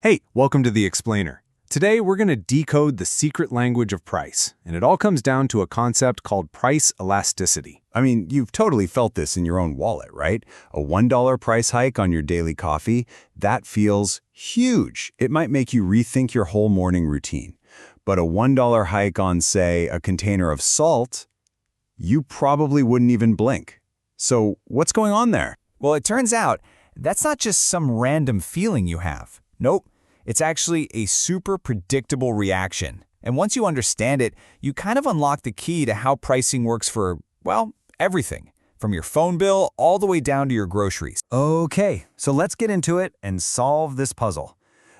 Hey, welcome to The Explainer. Today we're going to decode the secret language of price, and it all comes down to a concept called price elasticity. I mean, you've totally felt this in your own wallet, right? A $1 price hike on your daily coffee, that feels huge. It might make you rethink your whole morning routine. But a $1 hike on, say, a container of salt, you probably wouldn't even blink. So what's going on there? Well, it turns out that's not just some random feeling you have. Nope, it's actually a super predictable reaction. And once you understand it, you kind of unlock the key to how pricing works for, well, everything. From your phone bill all the way down to your groceries. Okay, so let's get into it and solve this puzzle.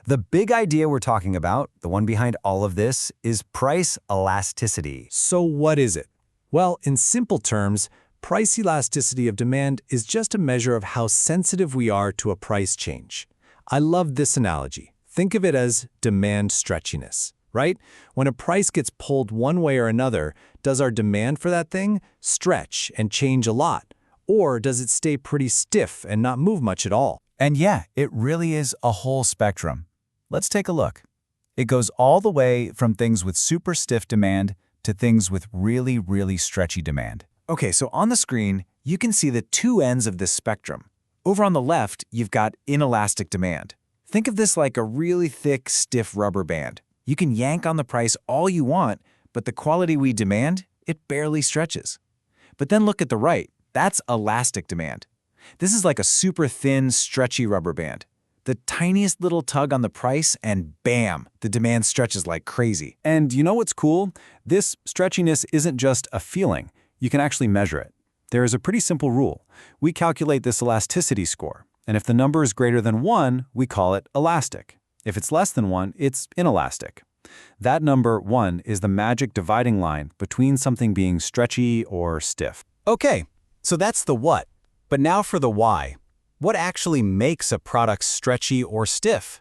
The big idea we're talking about, the one behind all of this, is price elasticity. So what is it? Well, in simple terms, price elasticity of demand is just a measure of how sensitive we are to a price change. I love this analogy. Think of it as demand stretchiness, right? When a price gets pulled one way or another, does our demand for that thing stretch and change a lot? Or does it stay pretty stiff and not move much at all? And yeah, it really is a whole spectrum. Let's take a look. It goes all the way from things with super stiff demand to things with really stretchy demand. Okay, so on the screen, you can see the two ends of this spectrum. Over on the left, you've got inelastic demand. Think of this like a really thick, stiff rubber band. You can yank on the price all you want, but the quality we demand, it barely stretches. But then look at the right. That's elastic demand. This is like a super thin, stretchy rubber band. The tiniest little tug on the price, and bam, the demand stretches like crazy. And you know what's cool? This stretchiness isn't just a feeling. You can actually measure it. There is a pretty simple rule. We calculate this elasticity score, and if the number is greater than 1, we call it elastic. If it's less than 1, it's inelastic. That number, 1, is the magic dividing line between something being stretchy or stiff. Okay, so that's the what. But now for the why. What actually makes a product stretchy or stiff?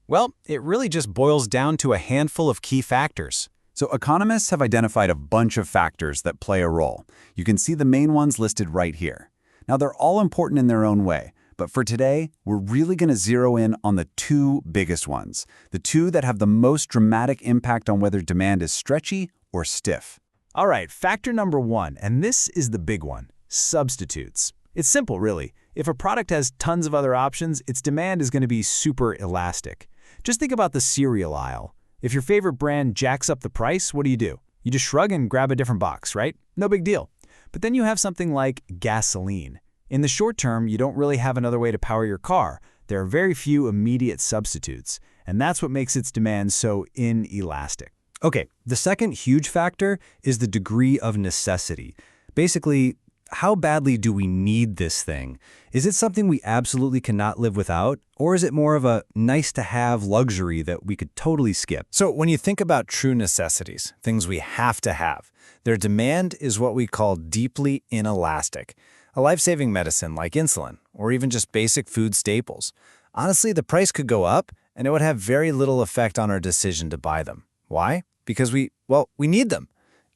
Well, it really just boils down to a handful of key factors. So economists have identified a bunch of factors that play a role. You can see the main ones listed right here. Now, they're all important in their own way, but for today, we're really going to zero in on the two biggest ones, the two that have the most dramatic impact on whether demand is stretchy or stiff. All right, factor number 1, and this is the big one, substitutes. It's simple, really. If a product has tons of other options, its demand is going to be super elastic. Just think about the cereal aisle. If your favorite brand jacks up the price, what do? You just shrug and grab a different box, right? No big deal. But then you have something like gasoline. In the short term, you don't really have another way to power your car. There are very few immediate substitutes, and that's what makes its demand so inelastic. Okay, the second huge factor is the degree of necessity. Basically, how badly do we need this thing? Is it something we absolutely cannot live without? Or is it more of a nice-to-have luxury that we could totally skip? So when you think about true necessities, things we have to have, their demand is what we call deeply inelastic. A life-saving medicine like insulin, or even just basic food staples. Honestly, the price could go up, and it would have very little effect on our decision to buy them. Why? Because we need them.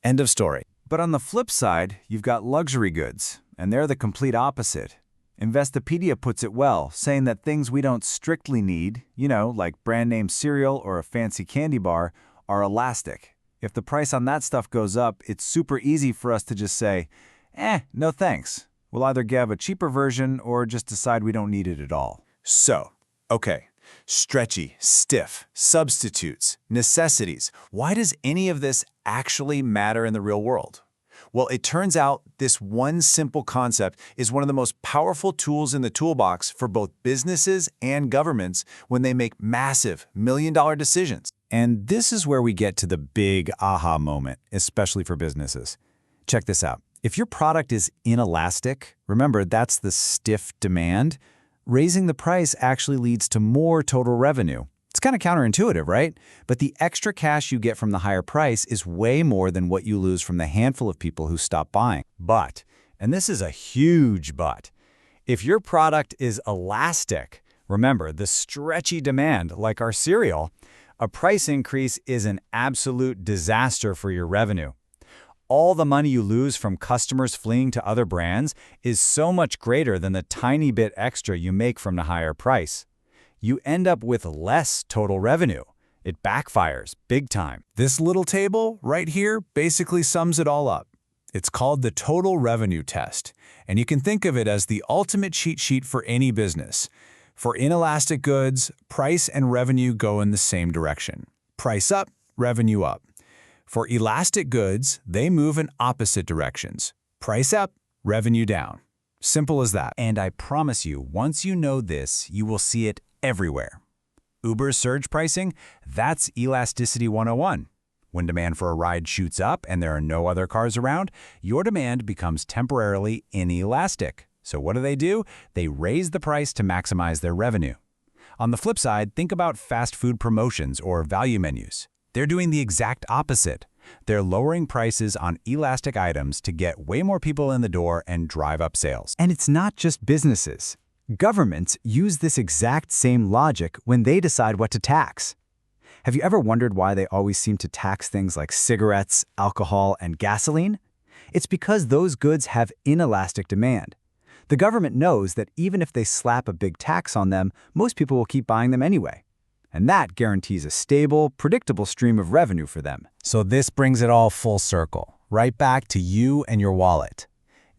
End of story. But on the flip side, you've got luxury goods, and they're the complete opposite. Investopedia puts it well, saying that things we don't strictly need, like brand name cereal or a fancy candy bar, are elastic. If the price on that stuff goes up, it's super easy for us to just say, no thanks. We'll either get a cheaper version or just decide we don't need it at all. So, okay, stretchy, stiff, substitutes, necessities. Why does any of this actually matter in the real world? Well, it turns out this one simple concept is one of the most powerful tools in the toolbox for both businesses and governments when they make massive million-dollar decisions. And this is where we get to the big aha moment, especially for businesses. Check this out. If your product is inelastic, remember that's the stiff demand, raising the price actually leads to more total revenue. It's kind of counterintuitive, right? But the extra cash you get from the higher price is way more than what you lose from the handful of people who stop buying. But, and this is a huge but, if your product is elastic, remember the stretchy demand like our cereal, a price increase is an absolute disaster for your revenue. All the money you lose from customers fleeing to other brands is so much greater than the tiny bit extra you make from the higher price. you end up with less total revenue. It backfires big time. This little table right here basically sums it all up. It's called the total revenue test, and you can think of it as the ultimate cheat sheet for any business. For inelastic goods, price and revenue go in the same direction. Price up, revenue up. For elastic goods, they move in opposite directions. Price up, revenue down. Simple as that. And I promise you, once you know this, you will see it everywhere. Uber's surge pricing, that's Elasticity 101. When demand for a ride shoots up and there are no other cars around, your demand becomes temporarily inelastic. So what do? They raise the price to maximize their revenue. On the flip side, think about fast food promotions or value menus. They're doing the exact opposite. They're lowering prices on elastic items to get way more people in the door and drive up sales. And it's not just businesses. Governments use this exact same logic when they decide what to tax. Have you ever wondered why they always seem to tax things like cigarettes, alcohol, and gasoline? It's because those goods have inelastic demand. The government knows that even if they slap a big tax on them, most people will keep buying them anyway. And that guarantees a stable, predictable stream of revenue for them. So this brings it all full circle, right back to you and your wallet.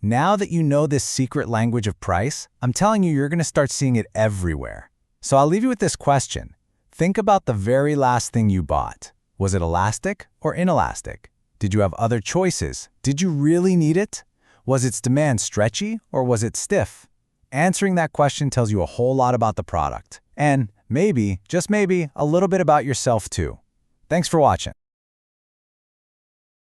Now that you know this secret language of price, I'm telling you, you're going to start seeing it everywhere. So I'll leave you with this question. Think about the very last thing you bought. Was it elastic or inelastic? Did you have other choices? Did you really need it? Was its demand stretchy or was it stiff? Answering that question tells you a whole lot about the product. And maybe, just maybe, a little bit about yourself too. Thanks for watching.